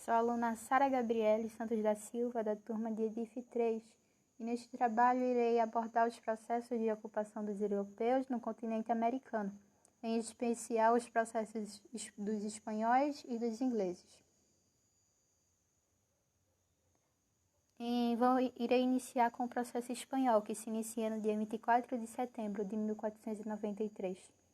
Sou a aluna Sara Gabriele Santos da Silva, da turma de Edif 3, e neste trabalho irei abordar os processos de ocupação dos europeus no continente americano, em especial os processos dos espanhóis e dos ingleses. Irei iniciar com o processo espanhol, que se inicia no dia 24 de setembro de 1493.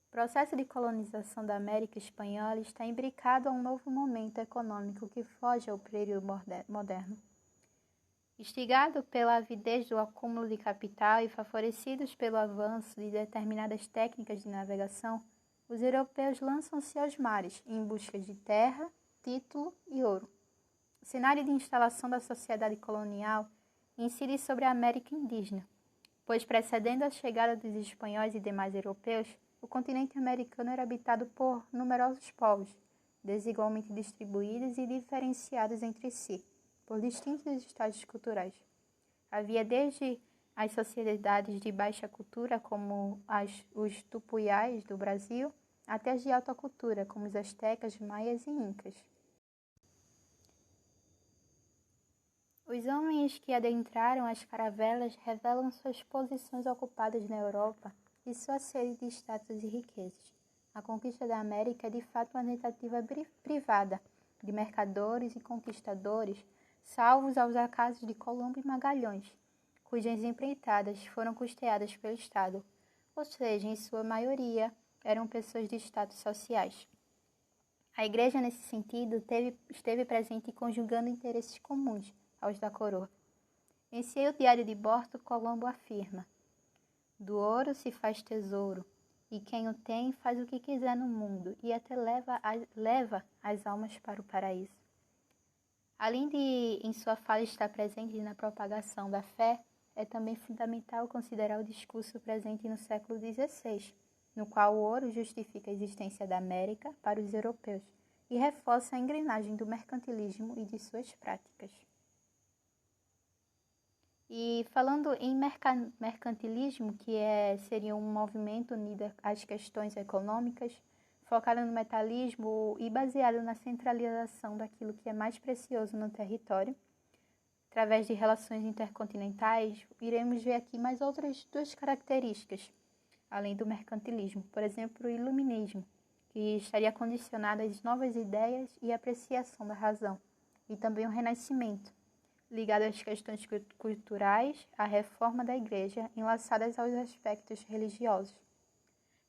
O processo de colonização da América Espanhola está imbricado a um novo momento econômico que foge ao período moderno. Instigado pela avidez do acúmulo de capital e favorecidos pelo avanço de determinadas técnicas de navegação, os europeus lançam-se aos mares em busca de terra, título e ouro. O cenário de instalação da sociedade colonial incide sobre a América indígena, pois precedendo a chegada dos espanhóis e demais europeus, o continente americano era habitado por numerosos povos, desigualmente distribuídos e diferenciados entre si, por distintos estágios culturais. Havia desde as sociedades de baixa cultura, como os tupuyás do Brasil, até as de alta cultura, como os astecas, maias e incas. Os homens que adentraram as caravelas revelam suas posições ocupadas na Europa e sua sede de status e riquezas. A conquista da América é de fato uma tentativa privada de mercadores e conquistadores, salvos aos acasos de Colombo e Magalhães, cujas empreitadas foram custeadas pelo Estado, ou seja, em sua maioria, eram pessoas de status sociais. A Igreja, nesse sentido, esteve presente conjugando interesses comuns aos da coroa. Em seu diário de bordo, Colombo afirma: do ouro se faz tesouro, e quem o tem faz o que quiser no mundo, e até leva as almas para o paraíso. Além de, em sua fala, estar presente na propagação da fé, é também fundamental considerar o discurso presente no século XVI, no qual o ouro justifica a existência da América para os europeus e reforça a engrenagem do mercantilismo e de suas práticas. E falando em mercantilismo, que seria um movimento unido às questões econômicas, focado no metalismo e baseado na centralização daquilo que é mais precioso no território, através de relações intercontinentais, iremos ver aqui mais outras duas características, além do mercantilismo. Por exemplo, o iluminismo, que estaria condicionado às novas ideias e apreciação da razão, e também o renascimento, ligado às questões culturais, à reforma da Igreja, enlaçadas aos aspectos religiosos.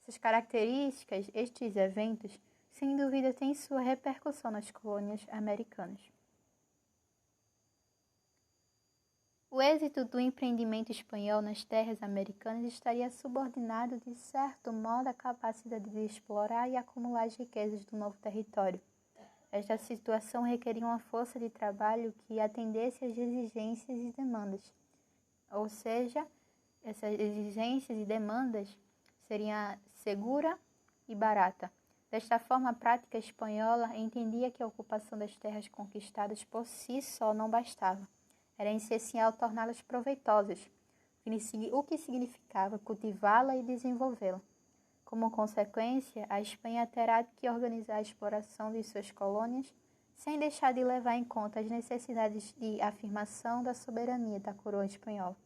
Essas características, estes eventos, sem dúvida têm sua repercussão nas colônias americanas. O êxito do empreendimento espanhol nas terras americanas estaria subordinado, de certo modo, à capacidade de explorar e acumular as riquezas do novo território. Esta situação requeria uma força de trabalho que atendesse às exigências e demandas. Ou seja, essas exigências e demandas seriam segura e barata. Desta forma, a prática espanhola entendia que a ocupação das terras conquistadas por si só não bastava. Era essencial torná-las proveitosas, o que significava cultivá-la e desenvolvê-la. Como consequência, a Espanha terá que organizar a exploração de suas colônias sem deixar de levar em conta as necessidades de afirmação da soberania da coroa espanhola.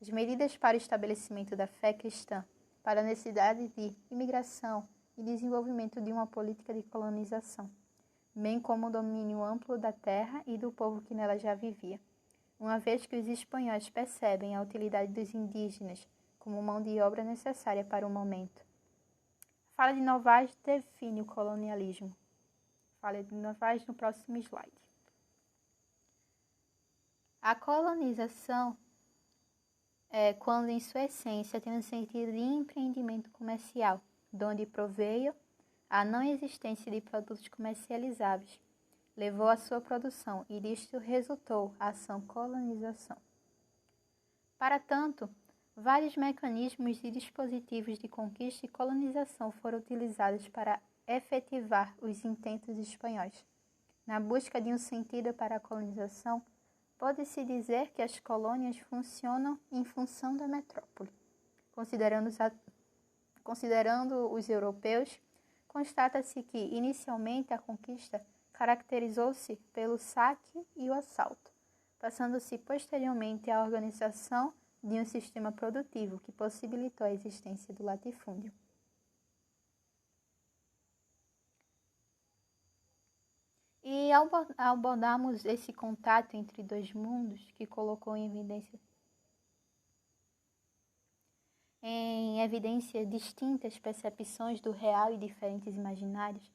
As medidas para o estabelecimento da fé cristã, para a necessidade de imigração e desenvolvimento de uma política de colonização, bem como o domínio amplo da terra e do povo que nela já vivia, uma vez que os espanhóis percebem a utilidade dos indígenas como mão de obra necessária para o momento. A fala de Novaes define o colonialismo. Fala de Novaes no próximo slide. A colonização é quando, em sua essência, tem um sentido de empreendimento comercial, de onde proveio a não existência de produtos comercializáveis, levou à sua produção e disto resultou a ação colonização. Para tanto, vários mecanismos e dispositivos de conquista e colonização foram utilizados para efetivar os intentos espanhóis. Na busca de um sentido para a colonização, pode-se dizer que as colônias funcionam em função da metrópole. Considerando os europeus, constata-se que, inicialmente, a conquista caracterizou-se pelo saque e o assalto, passando-se posteriormente à organização de um sistema produtivo que possibilitou a existência do latifúndio. E ao abordarmos esse contato entre dois mundos que colocou em evidência distintas percepções do real e diferentes imaginários,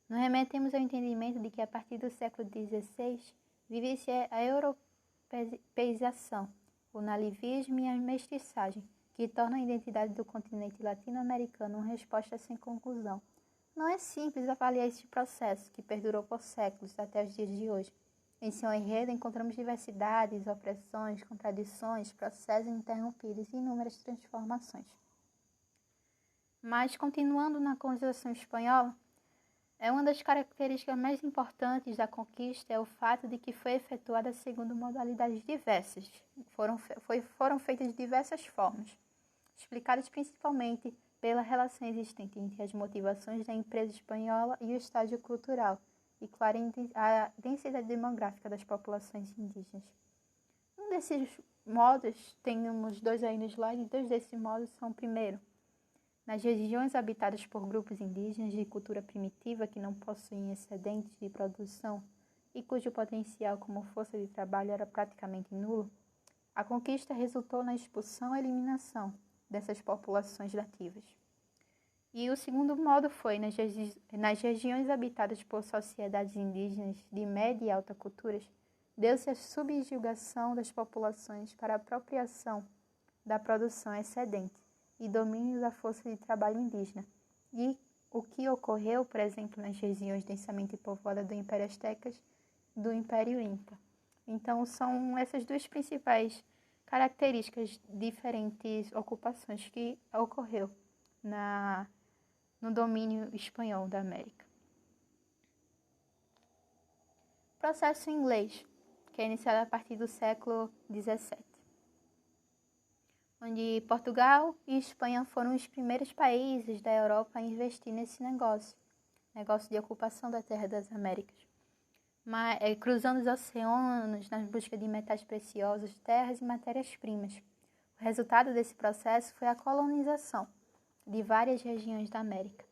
nos remetemos ao entendimento de que a partir do século XVI vive-se a europeização, o nativismo e a mestiçagem, que tornam a identidade do continente latino-americano uma resposta sem conclusão. Não é simples avaliar este processo, que perdurou por séculos até os dias de hoje. Em seu enredo encontramos diversidades, opressões, contradições, processos interrompidos e inúmeras transformações. Mas, continuando na colonização espanhola, uma das características mais importantes da conquista é o fato de que foi efetuada segundo modalidades diversas. Foram feitas de diversas formas, explicadas principalmente pela relação existente entre as motivações da empresa espanhola e o estágio cultural, e claro, a densidade demográfica das populações indígenas. Um desses modos, temos dois aí no slide, dois desses modos são, primeiro, nas regiões habitadas por grupos indígenas de cultura primitiva que não possuem excedentes de produção e cujo potencial como força de trabalho era praticamente nulo, a conquista resultou na expulsão e eliminação dessas populações nativas. E o segundo modo foi nas regiões habitadas por sociedades indígenas de média e alta culturas, deu-se a subjugação das populações para a apropriação da produção excedente e domínio da força de trabalho indígena. E o que ocorreu, por exemplo, nas regiões densamente povoadas do Império Aztecas e do Império Inca. Então, são essas duas principais características, diferentes ocupações que ocorreu no domínio espanhol da América. Processo inglês, que é iniciado a partir do século XVII, onde Portugal e Espanha foram os primeiros países da Europa a investir nesse negócio de ocupação da Terra das Américas, cruzando os oceanos na busca de metais preciosos, terras e matérias-primas. O resultado desse processo foi a colonização de várias regiões da América.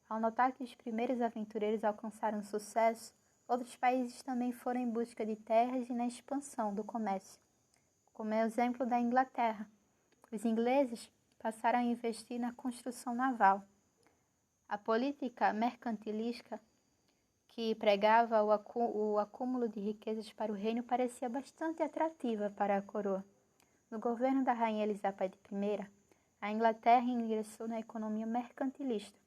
Ao notar que os primeiros aventureiros alcançaram sucesso, outros países também foram em busca de terras e na expansão do comércio, como é o exemplo da Inglaterra. Os ingleses passaram a investir na construção naval. A política mercantilista que pregava o acúmulo de riquezas para o reino parecia bastante atrativa para a coroa. No governo da Rainha Elizabeth I, a Inglaterra ingressou na economia mercantilista,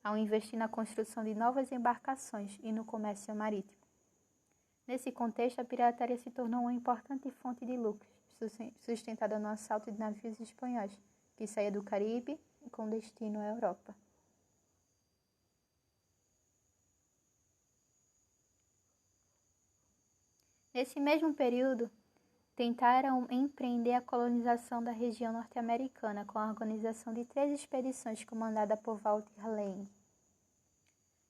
ao investir na construção de novas embarcações e no comércio marítimo. Nesse contexto, a pirataria se tornou uma importante fonte de lucros, sustentada no assalto de navios espanhóis, que saía do Caribe com destino à Europa. Nesse mesmo período, tentaram empreender a colonização da região norte-americana com a organização de 3 expedições comandadas por Walter Raleigh,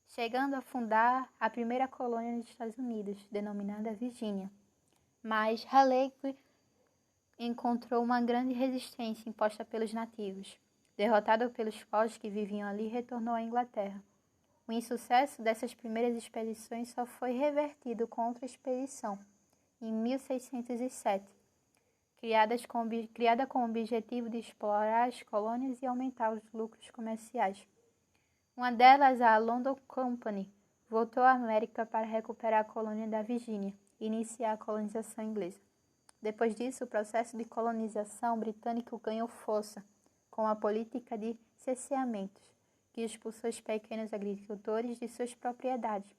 chegando a fundar a primeira colônia nos Estados Unidos, denominada Virgínia. Mas Raleigh encontrou uma grande resistência imposta pelos nativos. Derrotado pelos povos que viviam ali, retornou à Inglaterra. O insucesso dessas primeiras expedições só foi revertido com outra expedição, em 1607, criada com o objetivo de explorar as colônias e aumentar os lucros comerciais. Uma delas, a London Company, voltou à América para recuperar a colônia da Virgínia e iniciar a colonização inglesa. Depois disso, o processo de colonização britânico ganhou força, com a política de cerceamentos, que expulsou os pequenos agricultores de suas propriedades,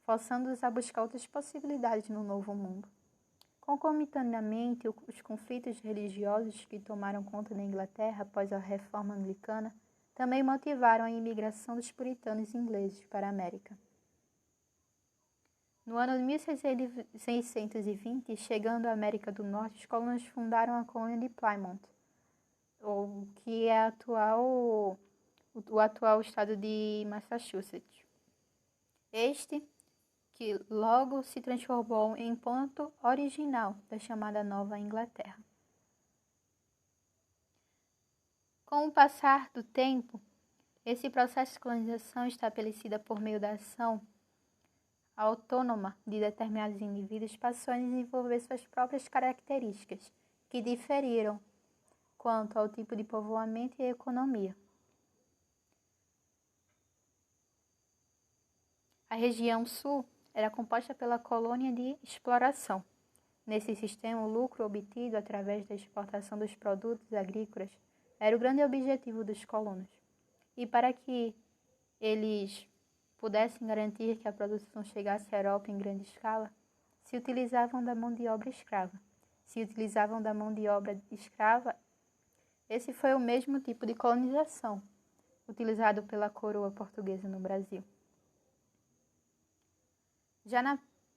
forçando-os a buscar outras possibilidades no Novo Mundo. Concomitantemente, os conflitos religiosos que tomaram conta da Inglaterra após a Reforma Anglicana também motivaram a imigração dos puritanos ingleses para a América. No ano de 1620, chegando à América do Norte, os colonos fundaram a colônia de Plymouth, que é o atual estado de Massachusetts. que logo se transformou em ponto original da chamada Nova Inglaterra. Com o passar do tempo, esse processo de colonização estabelecida por meio da ação autônoma de determinados indivíduos passou a desenvolver suas próprias características, que diferiram quanto ao tipo de povoamento e economia. A região sul era composta pela colônia de exploração. Nesse sistema, o lucro obtido através da exportação dos produtos agrícolas era o grande objetivo dos colonos. E para que eles pudessem garantir que a produção chegasse à Europa em grande escala, se utilizavam da mão de obra escrava. Esse foi o mesmo tipo de colonização utilizado pela coroa portuguesa no Brasil. Já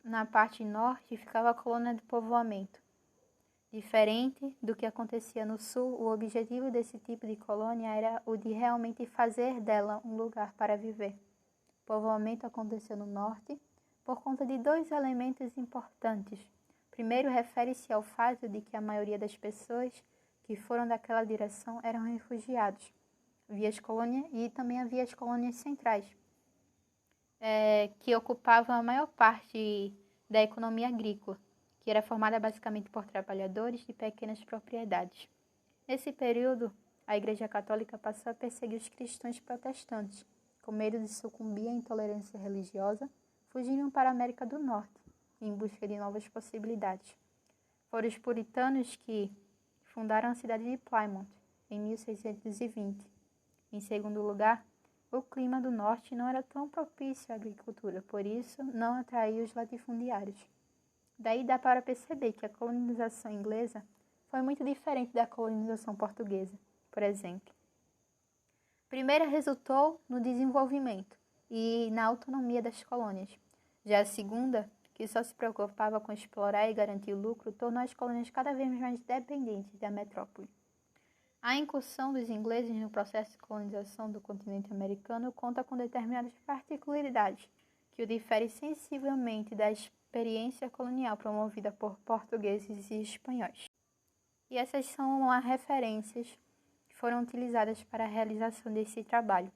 na parte norte ficava a colônia de povoamento. Diferente do que acontecia no sul, o objetivo desse tipo de colônia era o de realmente fazer dela um lugar para viver. O povoamento aconteceu no norte por conta de dois elementos importantes. Primeiro, refere-se ao fato de que a maioria das pessoas que foram daquela direção eram refugiados. E também havia as colônias centrais, que ocupavam a maior parte da economia agrícola, que era formada basicamente por trabalhadores de pequenas propriedades. Nesse período, a Igreja Católica passou a perseguir os cristãos protestantes. Com medo de sucumbir à intolerância religiosa, fugiram para a América do Norte, em busca de novas possibilidades. Foram os puritanos que fundaram a cidade de Plymouth, em 1620. Em segundo lugar, o clima do norte não era tão propício à agricultura, por isso não atraía os latifundiários. Daí dá para perceber que a colonização inglesa foi muito diferente da colonização portuguesa, por exemplo. A primeira resultou no desenvolvimento e na autonomia das colônias. Já a segunda, que só se preocupava com explorar e garantir lucro, tornou as colônias cada vez mais dependentes da metrópole. A incursão dos ingleses no processo de colonização do continente americano conta com determinadas particularidades que o diferem sensivelmente da experiência colonial promovida por portugueses e espanhóis. E essas são as referências que foram utilizadas para a realização desse trabalho.